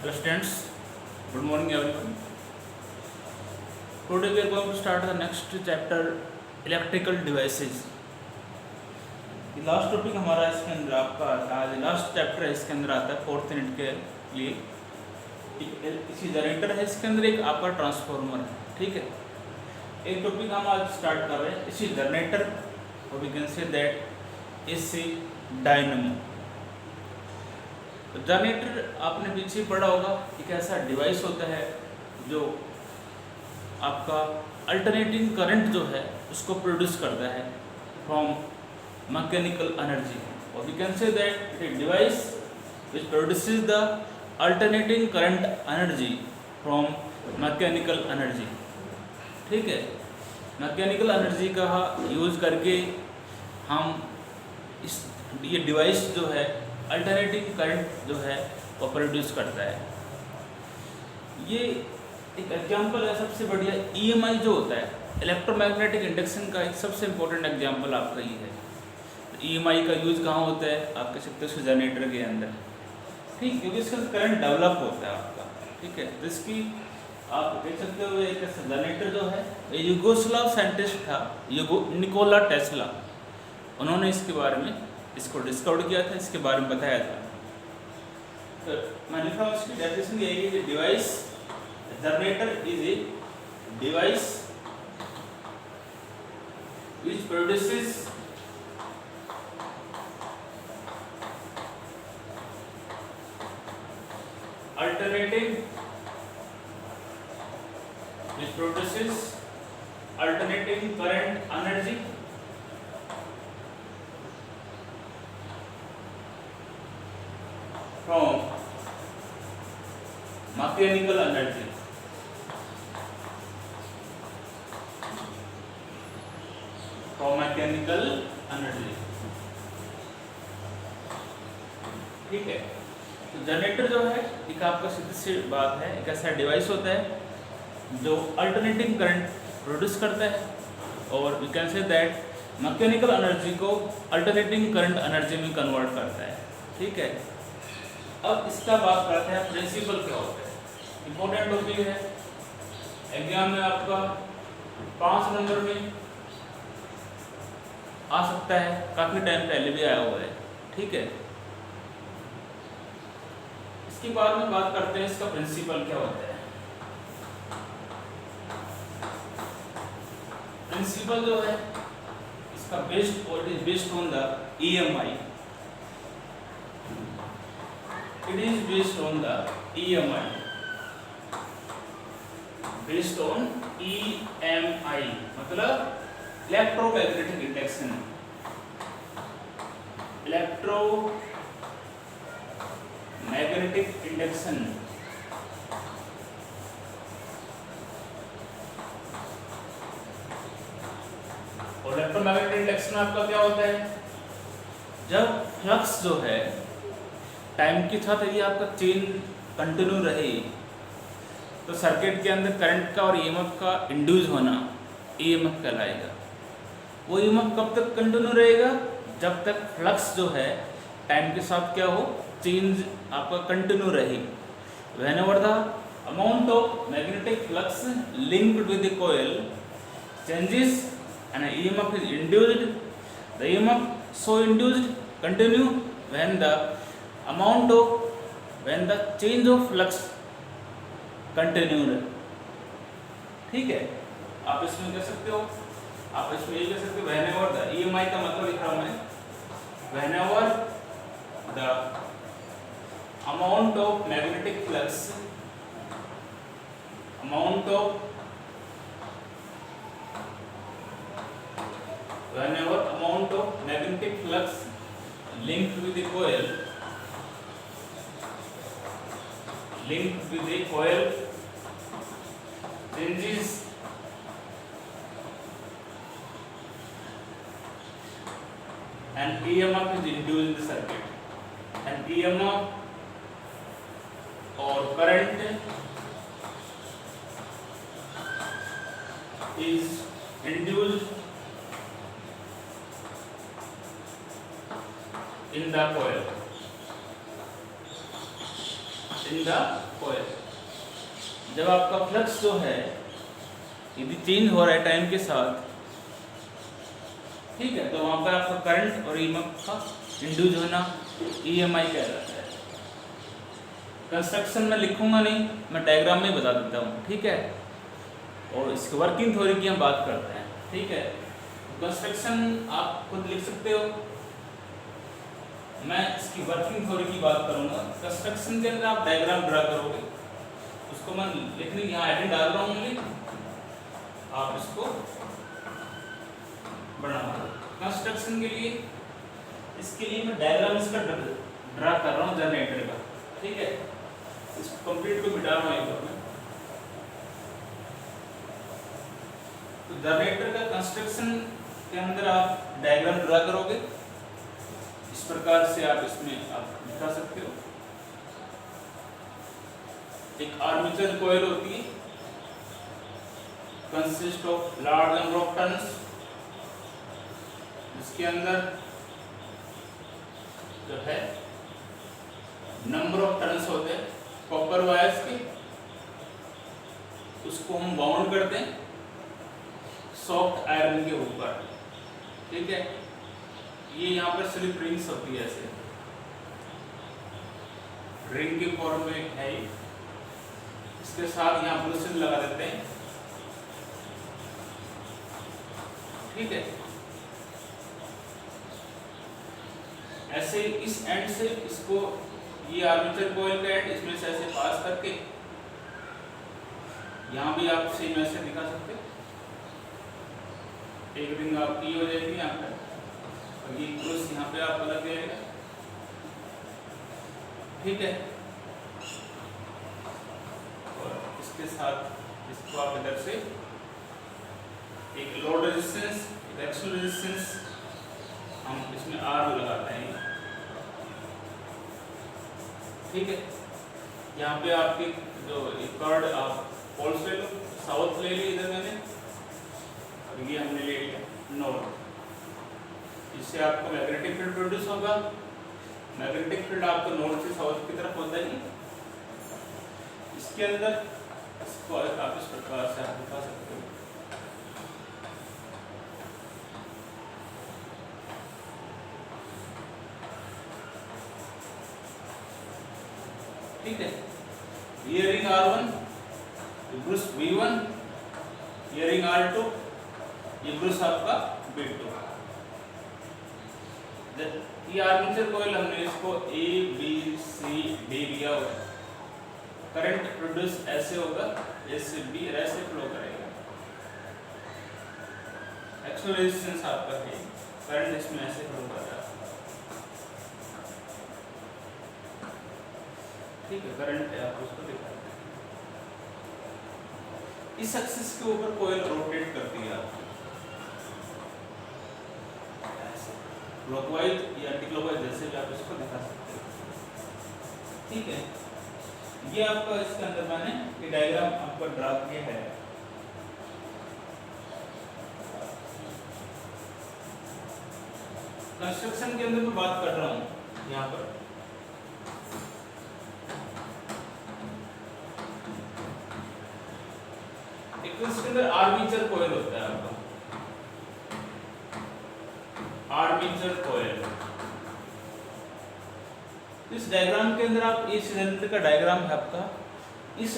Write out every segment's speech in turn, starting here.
Hello students, good morning everyone. Today we are going to start the next chapter, electrical devices. ये last topic हमारा इसके अंदर आपका आज लास्ट चैप्टर है, इसके अंदर आता है 4th यूनिट के लिए। इसी जनरेटर है, इसके अंदर एक आपका ट्रांसफार्मर है, ठीक है। एक टॉपिक हम आज स्टार्ट कर रहे हैं इसी जनरेटर, और वी कैन से दैट इसी डायनमो। तो जनरेटर आपने पीछे पढ़ा होगा, एक ऐसा डिवाइस होता है जो आपका अल्टरनेटिंग करंट जो है उसको प्रोड्यूस करता है फ्रॉम मैकेनिकल एनर्जी, और we can say that it device which produces the alternating current energy from mechanical energy, ठीक है। मैकेनिकल एनर्जी का यूज़ करके हम ये डिवाइस जो है अल्टरनेटिंग करंट जो है वो प्रोड्यूस करता है। ये एक एग्जांपल है सबसे बढ़िया, ईएमआई जो होता है इलेक्ट्रोमैग्नेटिक इंडक्शन का एक सबसे इम्पोर्टेंट एग्जांपल आपका ये है। ईएमआई का यूज़ कहाँ होता है, आप कह सकते हो जनरेटर के अंदर, ठीक, क्योंकि इसका करंट डेवलप होता है आपका, ठीक है। तो इसकी आप देख सकते हो एक जनरेटर जो है ये यूगोस्लाव साइंटिस्ट था, निकोला टेस्ला, उन्होंने इसके बारे में इसको डिस्कवर किया था, इसके बारे में बताया था। तो मैं लिखा हूँ इसकी डेफिनेशन यही है, device generator is a device which produces alternating current energy from mechanical energy, ठीक है। तो जनरेटर जो है एक आपका सीधी सी बात है, एक ऐसा डिवाइस होता है जो अल्टरनेटिंग करंट प्रोड्यूस करता है, और we can say that mechanical energy को अल्टरनेटिंग करंट एनर्जी में कन्वर्ट करता है, ठीक है। अब इसका बात करते हैं प्रिंसिपल क्या होता है, इंपॉर्टेंट टॉपिक है, एग्जाम में आपका 5 नंबर में आ सकता है, काफ़ी टाइम पहले भी आया हुआ है, ठीक है। इसके बाद में बात करते हैं इसका प्रिंसिपल क्या होता है। प्रिंसिपल जो है इसका based on the EMI, it is based on the EMI, based on EMI मतलब इलेक्ट्रोमैग्नेटिक इंडक्शन, इलेक्ट्रोमैग्नेटिक इंडक्शन, और इलेक्ट्रोमैग्नेटिक इंडक्शन आपका क्या होता है, जब फ्लक्स जो है टाइम के साथ यदि आपका चेन कंटिन्यू रहे तो सर्किट के अंदर करंट का और EMF का इंड्यूस होना EMF कहलाएगा। वो EMF कब तक कंटिन्यू रहेगा, जब तक फ्लक्स जो है टाइम के साथ क्या हो, चेंज आपका कंटिन्यू रहे। Whenever the amount of magnetic flux linked with the coil changes and EMF is induced, the EMF so induced continue when the change of flux continue, ठीक है। आप इसमें कह सकते हो, आप इसमें ये कह सकते हो whenever the EMI का मतलब लिख रहा हूं मैं, whenever the amount of magnetic flux linked with the coil changes and EMF is induced in the circuit, and EMF or current is induced in the coil, in the coil. जब आपका flux जो है यदि change हो रहा है time के साथ, ठीक है, तो वहाँ पर आपका करंट और ईएमएफ का इंड्यूस होना EMI कहलाता है। कंस्ट्रक्शन में लिखूंगा नहीं, मैं डायग्राम में बता देता हूँ, ठीक है। और इसके वर्किंग थ्योरी की हम बात करते हैं, ठीक है। कंस्ट्रक्शन आप खुद लिख सकते हो, मैं इसकी वर्किंग थ्योरी की बात करूंगा। कंस्ट्रक्शन के अंदर आप डायग्राम ड्रा करोगे, उसको मैं लिखने यहाँ हेडिंग डाल रहा हूँ ओनली, आप इसको बनाओ। कंस्ट्रक्शन के लिए इसके लिए मैं डायग्राम इसका ड्रा कर रहा हूँ जनरेटर का, ठीक है। इसको कंप्लीट को मिटा रहा हूँ एक बार में। तो जनरेटर का कंस्ट्रक्शन के अंदर आप डायग्राम ड्रा करोगे, इस प्रकार से आप इसमें आप दिखा सकते हो। एक आर्मेचर कॉइल होती है, consist of large number of turns, इसके अंदर जो है नंबर ऑफ टर्न्स होते हैं कॉपर वायर्स के, उसको हम बाउंड करते हैं सॉफ्ट आयरन के ऊपर, ठीक है। ये यहाँ पर स्लिप रिंग्स होती है, ऐसे रिंग के फॉर्म में है, इसके साथ यहाँ ब्रूसिंग लगा देते हैं, ठीक है। ऐसे इस एंड से इसको, ये आर्मेचर कॉइल का एंड इसमें से ऐसे पास करके यहाँ भी आप सेम ऐसे दिखा सकते हो। एक रिंग आपकी हो जाएगी यहाँ पर, और ये क्रोस यहाँ पे आपको लग जाएगा, ठीक है। और इसके साथ इसको आप इधर से एक लोड रेजिस्टेंस, एक एक्सल रेजिस्टेंस हम इसमें R लगाते हैं, ठीक है। यहाँ पे आपके जो एक कार्ड आप पोल्स ले लो, साउथ ले ली इधर मैंने, और ये हमने ले लिया नॉर्थ। इससे आपको मैग्नेटिक फील्ड प्रोड्यूस होगा। मैग्नेटिक फील्ड आपको नॉर्थ से साउथ की तरफ होता है। इसके अंदर इसको आप इस प्रकार से आप दिखा सकते हो, ठीक है। ये रिंग R1, ब्रूस V1, ये रिंग R2, ये ब्रूस आपका B2। ये आर्मेचर कॉइल हमने इसको A B C D लिया हुआ है। करंट प्रोड्यूस ऐसे होगा, ऐसे B ऐसे फ्लो करेगा। एक्चुअल रेजिस्टेंस आपका है, करंट इसमें ऐसे फ्लो कर रहा है, ठीक है। करंट है, आप उसको दिखाते हैं। इस एक्सिस के ऊपर कॉइल रोटेट करती है आपकी, क्लॉकवाइज या एंटीक्लॉकवाइज, जैसे भी आप इसको दिखा सकते हो, ठीक है। ये आपका इसके अंदर मैंने ये डायग्राम आपको ड्रा किया है। कंस्ट्रक्शन के अंदर मैं बात कर रहा हूँ यहाँ पर, इसके अंदर आर्मेचर कॉइल होता है आपका, आर्मेचर कॉइल। इस डायग्राम के अंदर आप इस सिलेंडर का डायग्राम है आपका, इस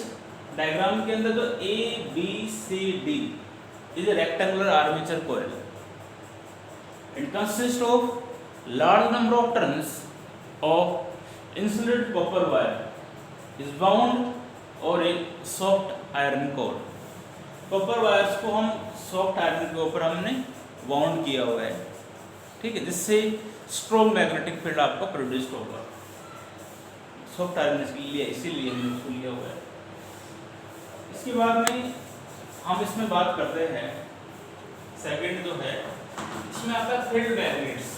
डायग्राम के अंदर जो A B C D is a rectangular armature coil. It consist of large number of turns of insulated copper wire is bound और एक soft iron core. Copper wires को हम सॉफ्ट आयरन के ऊपर हमने बाउंड किया हुआ है, ठीक है, जिससे स्ट्रॉन्ग मैग्नेटिक फील्ड आपका प्रोड्यूस होगा। सॉफ्ट आयरन इसीलिए हमने उसको लिया हुआ है। इसके बाद में हम इसमें बात करते हैं, सेकंड जो है इसमें आता है फील्ड मैग्नेट्स।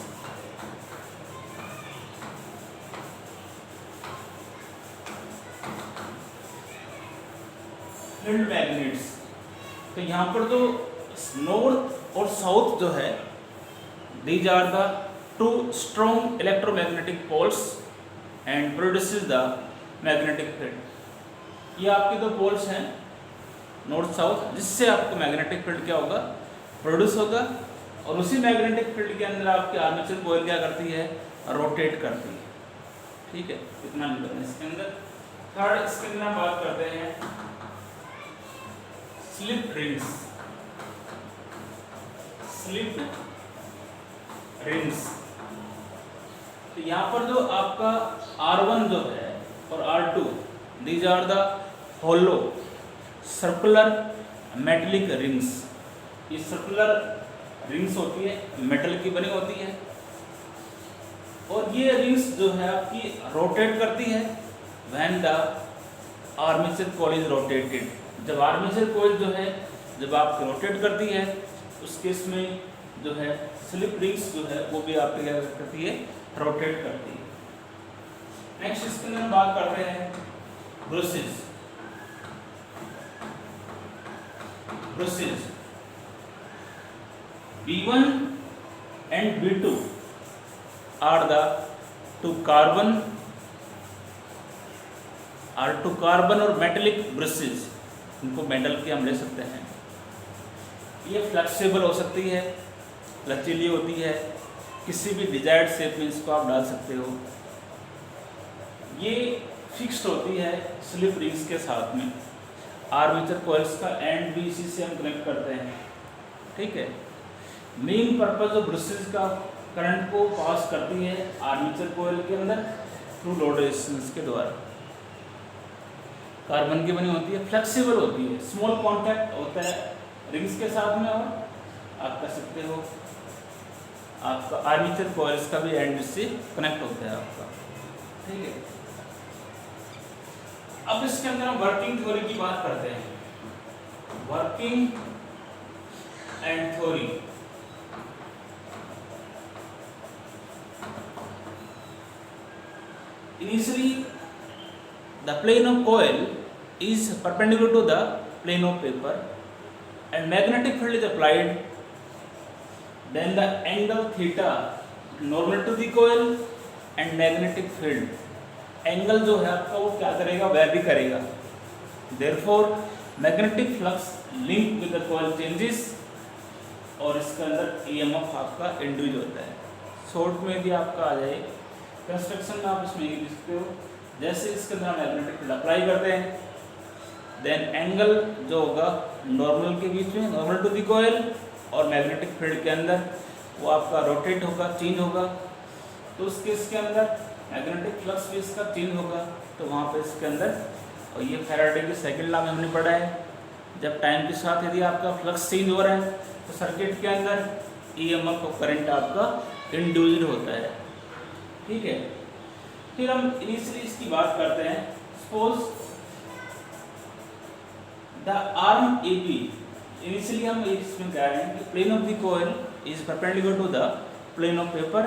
फील्ड मैग्नेट्स, तो यहाँ पर जो नॉर्थ और साउथ जो है, these are the two strong electromagnetic poles and produces the magnetic field. ये आपके दो पोल्स हैं नॉर्थ साउथ, जिससे आपको मैग्नेटिक फील्ड क्या होगा, प्रोड्यूस होगा, और उसी मैग्नेटिक फील्ड के अंदर आपकी आर्मेचर कॉइल क्या करती है, रोटेट करती है। ठीक है, इतना निकलना इसके अंदर। थर्ड, इसके अंदर हम बात करते हैं स्लिप रिंग्स। स्लिप रिंग्स, तो यहाँ पर जो आपका R1 जो है और R2, these are the hollow circular metallic rings. ये सर्कुलर रिंग्स होती है, मेटल की बनी होती है, और ये रिंग्स जो है आपकी रोटेट करती है when the armature coil is rotated. जब आर्मेचर कॉइल जो है जब आपकी रोटेट करती है, उस केस में जो है स्लिप रिंग्स जो है वो भी आपकी क्या करती है, रोटेट करती है। नेक्स्ट इसके अंदर हम बात करते हैं ब्रुशेस। ब्रुशेस B1 and B2 are the two carbon और मेटेलिक ब्रशेस। इनको मेटल के हम ले सकते हैं। ये फ्लेक्सिबल हो सकती है, लचीली होती है, किसी भी डिजायर्ड शेप में इसको आप डाल सकते हो। ये फिक्स्ड होती है स्लिप रिंग्स के साथ में। आर्मेचर कॉइल्स का एंड भी इसी से हम कनेक्ट करते हैं। ठीक है, मेन पर्पस जो ब्रशेस का करंट को पास करती है आर्मेचर कॉइल के अंदर थ्रू लोड रेजिस्टेंस के द्वारा। कार्बन की बनी होती है, फ्लेक्सिबल होती है, स्मॉल कॉन्टैक्ट होता है रिंग्स के साथ में, और आप कर सकते हो आपका आर्मेचर कॉइल्स का भी एंड से कनेक्ट होता है आपका। ठीक है, अब इसके अंदर हम वर्किंग थ्योरी की बात करते हैं। Working and theory. Initially, the plane of coil is perpendicular to the plane of paper, and magnetic field is applied. Then the angle theta normal to the coil and magnetic field. Angle जो है आपका वो क्या करेगा, vary करेगा। Therefore, magnetic flux link with the coil changes, और इसके अंदर EMF आपका इंड्यूस होता है। शॉर्ट में भी आपका आ जाए कंस्ट्रक्शन में, आप इसमें ये लिख सकते हो। जैसे इसके अंदर हम मैग्नेटिक फील्ड अप्लाई करते हैं, देन एंगल जो होगा नॉर्मल के बीच में, नॉर्मल टू दी कॉइल और मैग्नेटिक फील्ड के अंदर, वो आपका रोटेट होगा, चेंज होगा। तो उस केस के अंदर मैग्नेटिक फ्लक्स भी इसका चेंज होगा। तो वहाँ पे इसके अंदर, और ये फैराडे की सेकंड लॉ में हमने पढ़ा है, जब टाइम के साथ यदि आपका फ्लक्स चेंज हो रहा है तो सर्किट के अंदर EMF और करंट आपका इंड्यूस्ड होता है। ठीक है, फिर हम इनिशियली इसकी बात करते हैं। Suppose the arm AB, initially हम इसमें कह रहे हैं कि plane of the coil is perpendicular to the plane of paper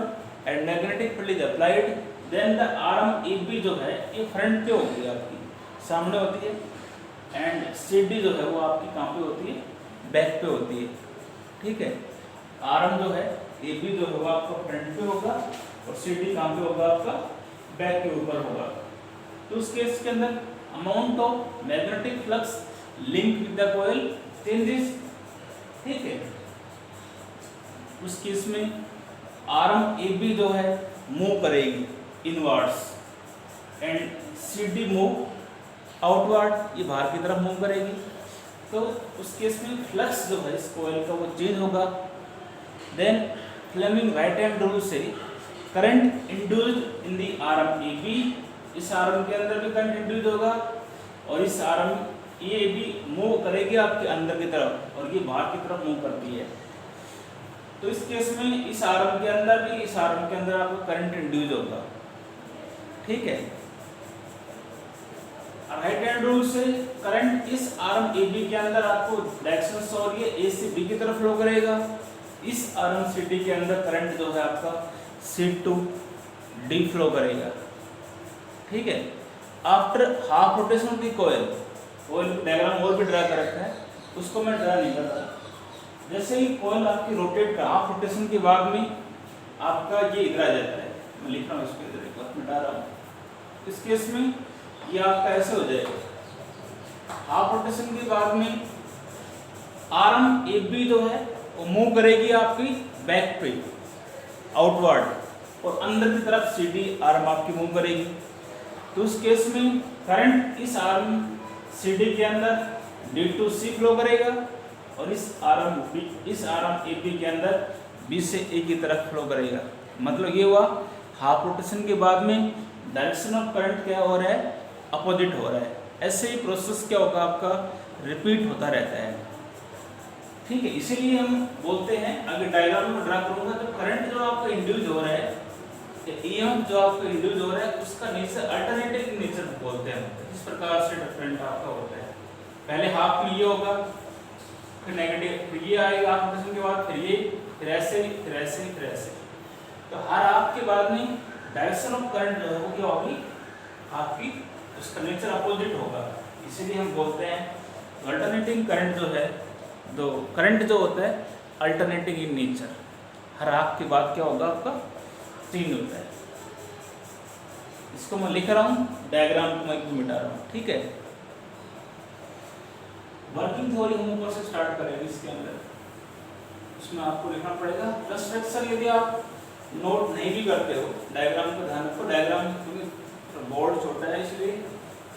and magnetic field is applied. Then the arm AB जो है ये फ्रंट पे होती है, आपकी सामने होती है, एंड CD जो है वो आपकी कहाँ पे होती है, बैक पे होती है। ठीक है, आर्म जो है AB जो होगा आपका फ्रंट पे होगा, और CD कहाँ पे होगा आपका, बैक के ऊपर होगा। तो उस केस के अंदर amount of magnetic flux link with the coil changes. ठीक है, उस केस में आर्म AB जो है मूव करेगी inwards, and CD move outward, ये बाहर की तरफ मूव करेगी। तो उस केस में फ्लक्स जो है इस कॉइल का वो चेंज होगा। Then Fleming right hand rule से current induced in the arm AB, इस आर्म के अंदर भी करंट इंड्यूस होगा, और इस आर्म AB मूव करेगी आपके अंदर की तरफ, और ये बाहर की तरफ मूव करती है। तो इस केस में इस आर्म के अंदर भी, इस आर्म के अंदर आपको करंट इंड्यूस होगा। ठीक है, राइट हैंड रूल से करंट इस आर्म AB के अंदर आपको डायरेक्शन शो हो रही है, A से B की तरफ फ्लो करेगा। इस आर्म CD के अंदर करंट जो है आपका C to D फ्लो करेगा। ठीक है, after half rotation of the coil, coil diagram और भी ड्रा कर रखा है, उसको मैं ड्रा नहीं कर रहा। जैसे ही कॉइल आपकी रोटेट का हाफ रोटेशन के बाद में आपका ये इधर आ जाता है, मैं लिख रहा हूँ इसको इधर एक बार मिटा रहा हूँ। इस केस में ये आपका ऐसे हो जाएगा, हाफ रोटेशन के बाद में आर्म ए बी जो है वो मूव करेगी आपकी बैक पे आउटवर्ड, और अंदर की तरफ सी डी आर्म आपकी मूव करेगी। तो उस केस में करंट इस आर्म सी डी के अंदर डी टू सी फ्लो करेगा, और इस आर्म ए बी के अंदर बी से ए की तरफ फ्लो करेगा। मतलब ये हुआ हाफ रोटेशन के बाद में डायरेक्शन ऑफ करंट क्या हो रहा है, अपोजिट हो रहा है। ऐसे ही प्रोसेस क्या होगा आपका, रिपीट होता रहता है। ठीक है, इसीलिए हम बोलते हैं, अगर डायग्राम में ड्रा करूंगा तो करंट जो आपका इंड्यूस हो रहा है, ईएमएफ जो आपका इंड्यूस हो रहा है, उसका नेचर अल्टरनेटिव नेचर बोलते हैं। इस प्रकार से डिफरेंट आपका होता है। पहले हाफ में ये होगा, फिर नेगेटिव, फिर ये आएगा हाफ रोटेशन के बाद, फिर ये, फिर ऐसे, फिर ऐसे, फिर ऐसे। तो हर हाफ के बाद में डायरेक्शन ऑफ करंट जो है वो क्या होगी आपकी, उसका नेचर अपोजिट होगा। इसीलिए हम बोलते हैं अल्टरनेटिंग करंट जो है, तो करंट जो होता है alternating in nature. Her half के बाद क्या होगा आपका, चेंज होता है। इसको मैं लिख रहा हूँ, डायग्राम को मैं मिटा रहा हूँ। ठीक है, वर्किंग थ्योरी हम ऊपर से स्टार्ट करेंगे। इसके अंदर उसमें आपको लिखना पड़ेगा प्लस फ्रैक्शन। यदि आप नोट नहीं भी करते हो, डायग्राम को ध्यान रखो। डायग्राम क्योंकि बोर्ड छोटा है इसलिए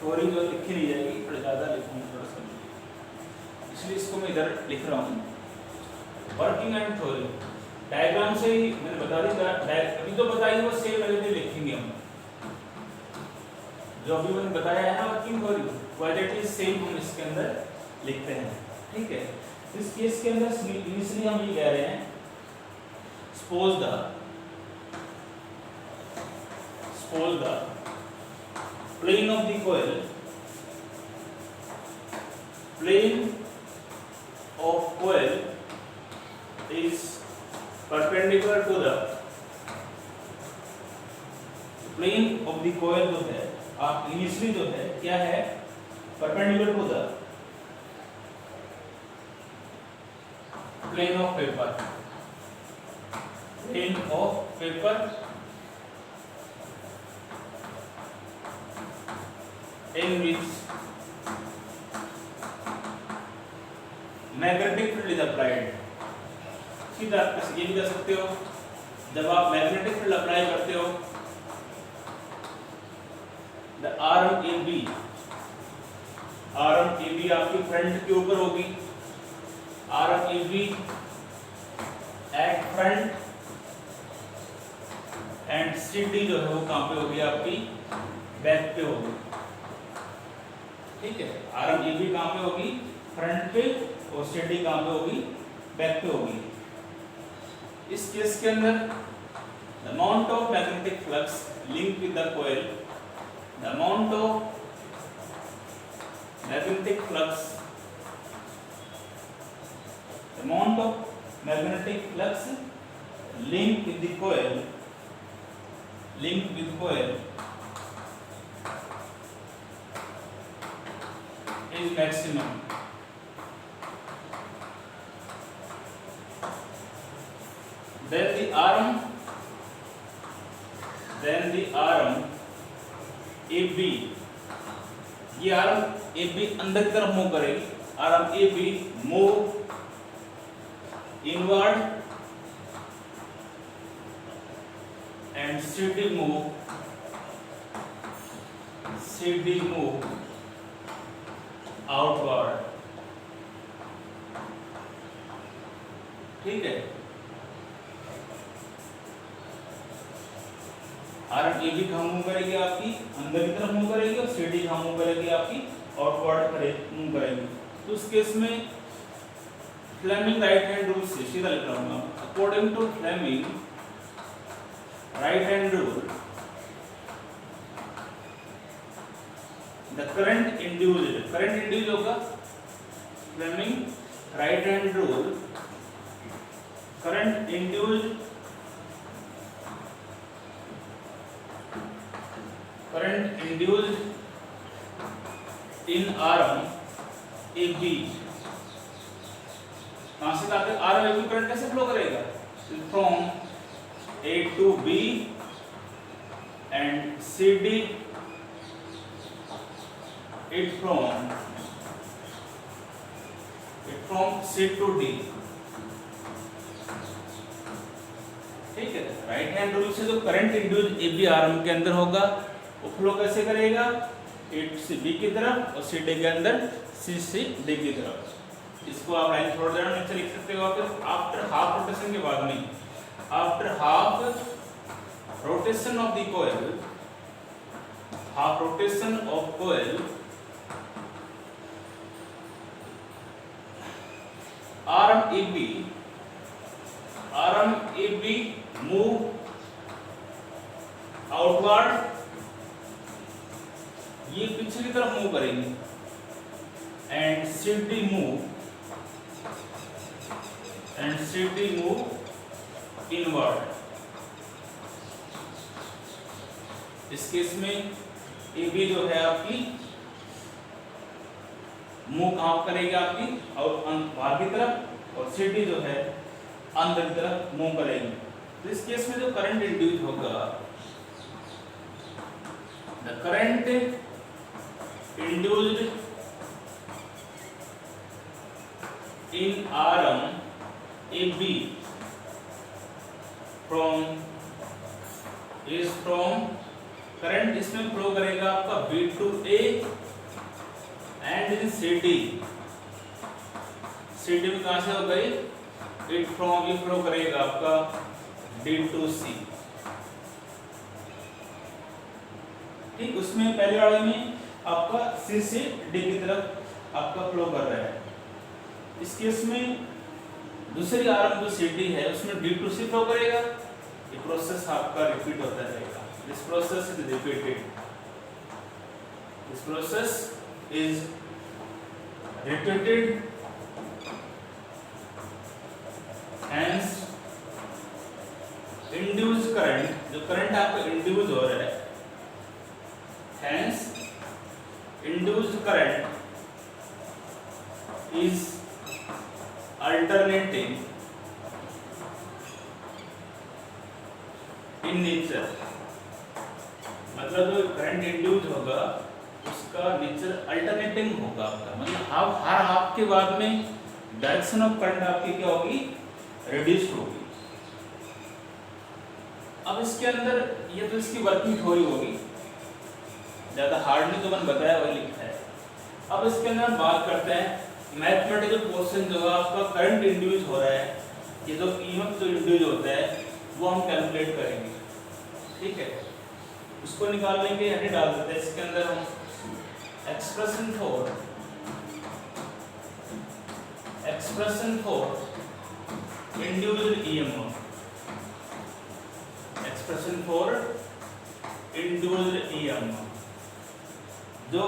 थ्योरी जो लिखी नहीं जाएगी, थोड़ा ज़्यादा लिखूंगा थोड़ा सा, इसलिए इसको मैं इधर लिख रहा हूँ। वर्किंग एंड थ्योरी डायग्राम से ही मैंने बता दी, अभी तो बताई वो सेम वैल्यू लिखेंगे हम। जो अभी मैंने बताया है ना वर्किंग थ्योरी, क्वालिटी सेम हम इसके अंदर लिखते हैं। ठीक है, इस केस के अंदर इनिशियली हम ये कह रहे हैं, suppose the plane of the coil, plane of coil is perpendicular to the plane of the coil जो है, आप इनिशियली जो है क्या है, perpendicular to the plane of paper, plane of paper in which magnetic field is applied. सीधा ये भी कर सकते हो, जब आप मैग्नेटिक फील्ड अप्लाई करते हो, द आर्म ए बी आपकी फ्रंट के ऊपर होगी, arm A B at front, and C D जो है वो कहाँ पे होगी आपकी, बैक पे होगी। ठीक है, आर्म ए बी कहाँ पे होगी, फ्रंट पे, और सी डी कहाँ पे होगी, बैक पे होगी। इस केस के अंदर the amount of magnetic flux link with the coil, the amount of magnetic flux, the amount of magnetic flux link with the coil, is maximum. Then the arm AB, ये arm AB अंदर की तरफ move करेगी, arm AB move inward and CD move outward. ठीक है, arm A B कहाँ move करेगी आपकी, अंदर की तरफ मूव करेगी, और सी डी कहाँ मूव करेगी आपकी, आउटवर्ड मूव करेगी। तो उस केस में फ्लेमिंग राइट हैंड रूल से सीधा लिख रहा हूँ, according to Fleming right hand rule, the current induced होगा, Fleming right hand rule, current induced in arm A B, कहां से लाते, आर्म ए बी करंट कैसे फ्लो करेगा, from A to B and C D, it from from C to D. ठीक है, right hand rule से जो current induce A B arm के अंदर होगा वो फ्लो कैसे करेगा, ए से बी की तरफ और सी डी के अंदर सी से डी की तरफ। इसको आप लाइन थोड़ा देर नीचे लिख सकते हो। आफ्टर हाफ रोटेशन के बाद में, after half rotation of the coil, half rotation of coil, arm A B move outward, ये पीछे की तरफ मूव करेंगे, and C D move inward. इस केस में ए बी जो है आपकी मूव कहाँ करेगी, आपकी और बाहर की तरफ, और सी डी जो है अंदर की तरफ मूव करेगी। तो इस केस में जो करंट इंड्यूस होगा, the current induced in arm A B from current इसमें फ्लो करेगा आपका B to A and in C D. C D में कहां से हो गई, इट फ्रॉम ये फ्लो करेगा आपका डी टू सी। ठीक, उसमें पहले वाले में आपका सी से डी की तरफ आपका फ्लो कर रहा है। इस केस में दूसरी आर्म जो सी डी है उसमें डी टू सी फ्लो करेगा। ये प्रोसेस आपका रिपीट होता रहेगा। This process is repeated, this process is repeated, hence induce current, जो करंट आपका इंड्यूस हो रहा है, hence induced current is alternating in nature। मतलब जो करंट इंड्यूस होगा उसका नेचर अल्टरनेटिंग होगा आपका, मतलब हर हाफ के बाद में डायरेक्शन ऑफ करंट आपकी क्या होगी, रिड्यूस होगी। अब इसके अंदर ये तो इसकी वर्किंग थ्योरी होगी, ज्यादा हार्ड नहीं जो मैंने बताया वही लिखा है। अब इसके अंदर हम बात करते हैं मैथमेटिकल पोर्शन जो है आपका करंट इंड्यूस हो रहा है, ये जो ईएमएफ जो इंड्यूस होता है वो हम कैलकुलेट करेंगे। ठीक है, उसको निकालने के लिए डाल देते हैं इसके अंदर हम expression for induced EMF, expression for induced EMF. जो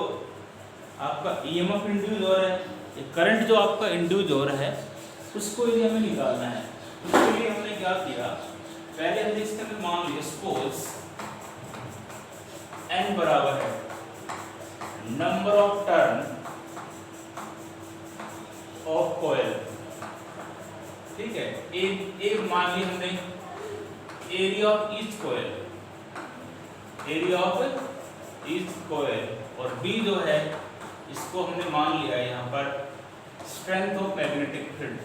आपका ईएमएफ इंड्यूस हो रहा है, ये करंट जो आपका इंड्यूस हो रहा है उसको यदि हमें निकालना है, उसके लिए हमने क्या किया, पहले हमने इसके अंदर मान लिया सपोज n बराबर है number of turn off coil. ठीक है, ए मान लिया हमने area of each coil, area of each coil, और बी जो है इसको हमने मान लिया है यहाँ पर strength of magnetic field.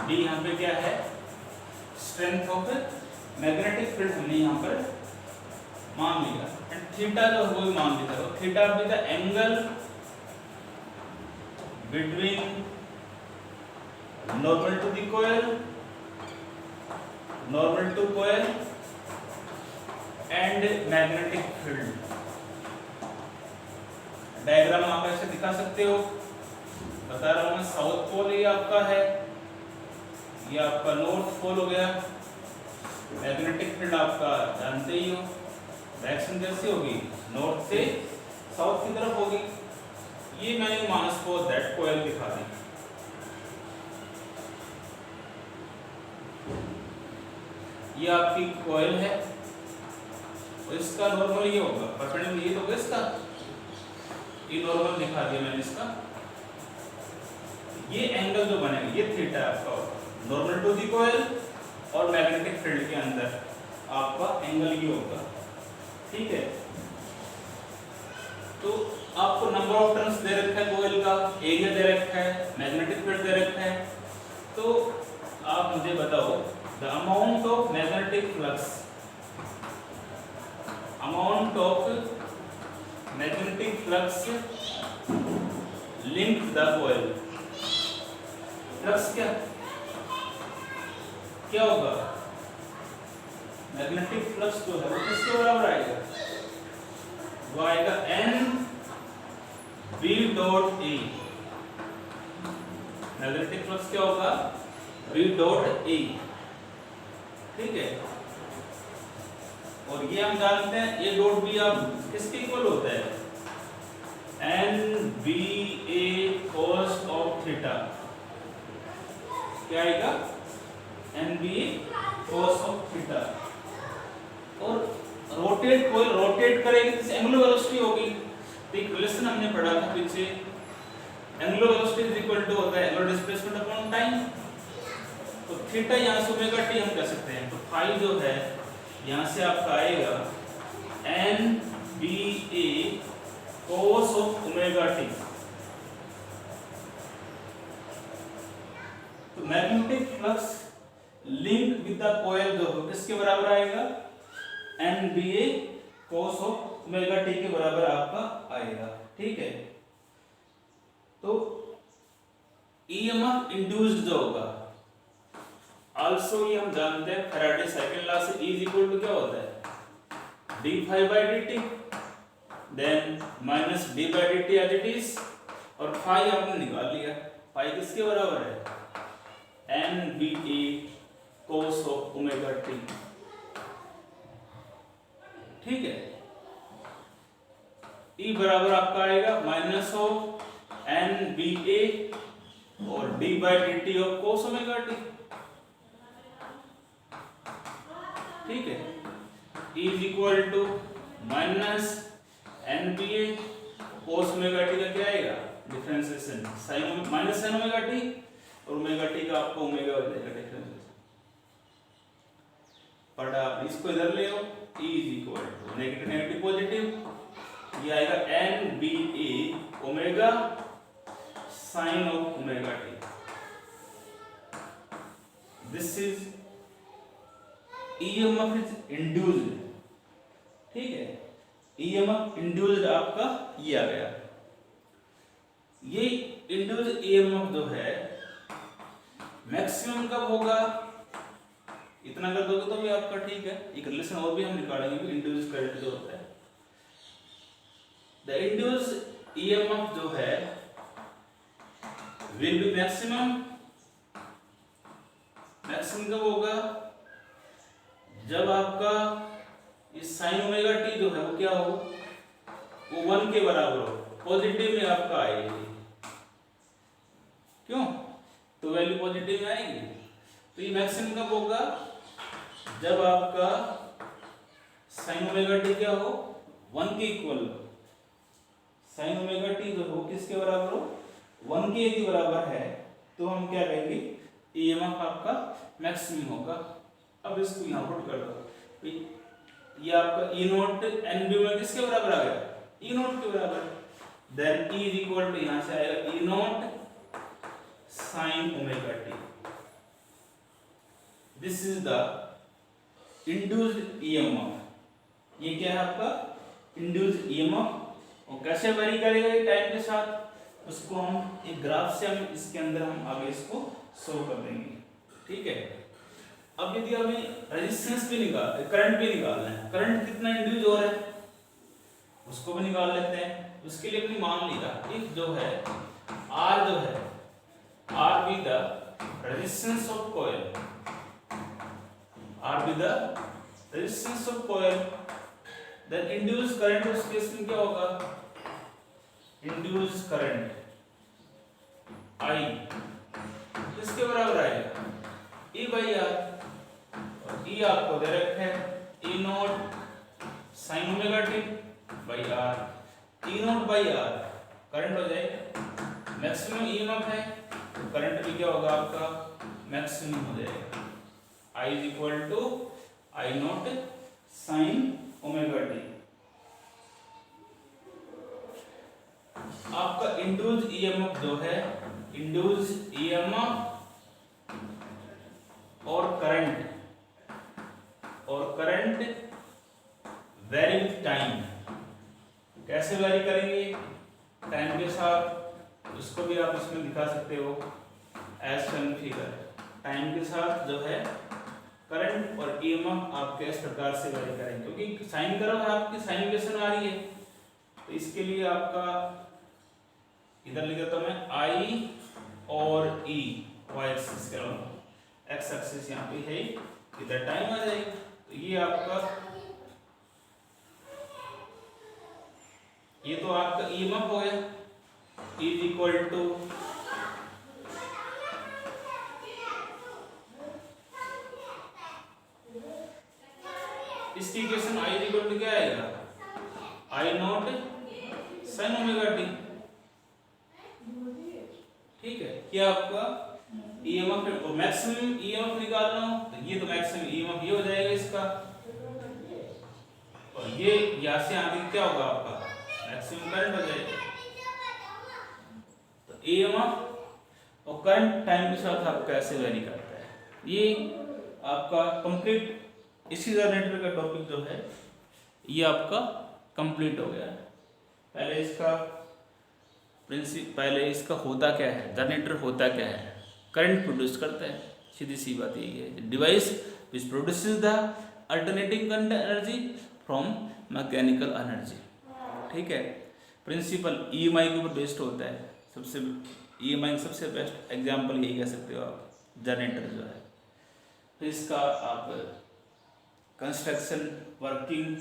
D यहाँ पे क्या है, स्ट्रेंथ ऑफ मैग्नेटिक फील्ड हमने यहाँ पर मान लिया। एंड थीटा जो है वो भी मान लिया, तो थीटा भी the angle between normal to the coil, normal to coil and magnetic field. Diagram आप ऐसे दिखा सकते हो, बता रहा हूं मैं, साउथ पोल ये आपका है, ये आपका नॉर्थ पोल हो गया। मैग्नेटिक फील्ड आपका जानते ही हो, डायरेक्शन कैसी होगी, नॉर्थ से साउथ की तरफ होगी। ये मैंने मानस को दैट कोयल दिखा दी। ये आपकी कोयल है और इसका नॉर्मल ये होगा, परपेंडिकुलर ये तो होगा इसका, ये नॉर्मल दिखा दिया मैंने इसका। ये एंगल जो बनेगा ये थीटा आपका होगा, नॉर्मल टू दी कोयल और मैग्नेटिक फील्ड के अंदर आपका एंगल ये होगा। ठीक है, तो आपको नंबर ऑफ टर्न्स दे रखा है कोयल का, एरिया दे रखा है, मैग्नेटिक फील्ड दे रखा है। तो आप मुझे बताओ the amount of magnetic flux, amount of magnetic flux link the coil. Flux क्या होगा? मैग्नेटिक फ्लक्स जो है वो किसके बराबर आएगा? वो आएगा N B dot A. Magnetic flux क्या होगा? B dot A. ठीक है, और ये हम जानते हैं ए डॉट बी अब किसके इक्वल होता है? N B A cos of theta. क्या आएगा? N B A cos of theta. और रोटेट, कोई रोटेट करेगी तो एंगुलर वेलोसिटी होगी। तो एक रिलेशन हमने पढ़ा था पीछे, angular velocity is equal to होता है एंगुलर डिस्प्लेसमेंट अपॉन टाइम। तो थीटा यहाँ से ओमेगा टी हम कह सकते हैं। तो फाई जो है यहाँ से आपका आएगा N B A cos of omega t. तो magnetic flux link with the coil जो किसके बराबर आएगा? N B A cos of omega t के बराबर आपका आएगा। ठीक है, तो ईएमएफ इंड्यूस्ड जो होगा, आल्सो ये हम जानते हैं फैराडे सेकंड लॉ से E इज इक्वल टू क्या होता है? D phi by d t, then minus d by d t as it is, और फाई आपने निकाल लिया। फाई किसके बराबर है? N B A cos of omega t. ठीक है, E बराबर आपका आएगा minus of N B A और d by d t of cos omega t. ठीक है, E is equal to minus N B A cos omega t का क्या आएगा? Differentiation sine minus sine omega t, और ओमेगा टी का आपको omega हो जाएगा डिफरेंशिएशन। पर आप इसको इधर ले आओ, E is equal to negative negative positive, ये आएगा N B A omega sine of omega t. This is EMF is induced. ठीक है, ईएमएफ इंड्यूस्ड आपका ये आ गया। ये इंड्यूस्ड ईएमएफ जो है मैक्सिमम कब होगा? इतना कर दोगे तो भी आपका ठीक है। एक रिलेशन और भी हम निकालेंगे इंड्यूस्ड करंट जो होता है। द इंड्यूस्ड ईएमएफ जो है विल बी मैक्सिमम, मैक्सिमम कब होगा? जब आपका इस साइन ओमेगा टी जो है वो क्या हो? वो 1 के बराबर हो, पॉजिटिव में आपका आएगी। क्यों? तो वैल्यू पॉजिटिव में आएगी। तो ये मैक्सिमम कब होगा? जब आपका साइन ओमेगा टी क्या हो? 1 के इक्वल हो। साइन ओमेगा टी जो हो किसके बराबर हो? 1 के बराबर है, तो हम क्या कहेंगे? ईएमएफ आपका मैक्सिमम होगा। अब इसको यहाँ पुट कर दो, ये आपका ई नोट एन बी में किसके बराबर आ गया? ई नोट के बराबर। Then E is equal to यहाँ से आएगा E naught sine omega t. This is the induced EMF. ये क्या है आपका? Induced EMF. और कैसे वेरी करेगा ये टाइम के साथ, उसको हम एक ग्राफ से हम इसके अंदर हम आगे इसको शो कर देंगे। ठीक है, अब यदि हमें रेजिस्टेंस भी करंट भी निकालना है, करंट कितना इंड्यूस हो रहा है उसको भी निकाल लेते हैं। उसके लिए अपनी मान लिया इफ जो है R जो है R be the resistance of coil, R be the resistance of coil, then induce current उस केस में क्या होगा? इंड्यूस करंट I किसके बराबर आएगा? E by R। E आपको दे रखे हैं E note sine omega T by R। E note by R current हो जाएगा। मैक्सिमम ईएमएफ है तो करंट भी क्या होगा आपका? मैक्सिमम हो जाएगा। I is equal to I naught sine omega t. Induce EMF जो है, इंड्यूस ईएमएफ और करंट वेरी विथ टाइम। कैसे वेरी करेंगे? टाइम के साथ। उसको भी आप इसमें दिखा सकते हो एज शोन फिगर। टाइम के साथ जो है करंट और ईएमएफ आपके इस प्रकार से वेरी करेंगे, क्योंकि साइन करो है आपकी साइन वेरिएशन आ रही है, तो इसके लिए आपका इधर लिख देता हूं मैं आई और ई, वाई एक्सिस के अलावा एक्स एक्सिस यहाँ पे है, इधर टाइम आ जाएगी। तो ये तो आपका ईएमएफ हो गया, इज इक्वल टू इसकी equation I is equal to क्या आएगा? I naught sine omega t. ठीक है, क्या आपका ईएमएफ मैक्सिमम ईएमएफ निकालना हो तो ये तो मैक्सिमम ईएमएफ ये हो जाएगा इसका, और ये यहाँ से आगे क्या होगा आपका मैक्सिमम करंट हो जाएगा। तो ईएमएफ और करंट टाइम के साथ आपका कैसे वेरी करता है, ये आपका कंप्लीट इसी जनरेटर का टॉपिक जो है ये आपका कंप्लीट हो गया है। पहले इसका होता क्या है, जनरेटर होता क्या है, करंट प्रोड्यूस करता है, सीधी सी बात यही है। Device which produces the alternating current energy from mechanical energy. ठीक है, प्रिंसिपल ईएमआई के ऊपर बेस्ड होता है। ईएमआई सबसे बेस्ट एग्जांपल यही कह सकते हो आप, जनरेटर जो है। तो इसका आप construction, working,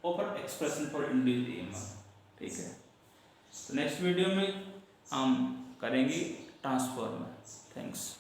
open expression for induced EMF. ठीक है, तो नेक्स्ट वीडियो में हम करेंगे ट्रांसफार्मर। थैंक्स।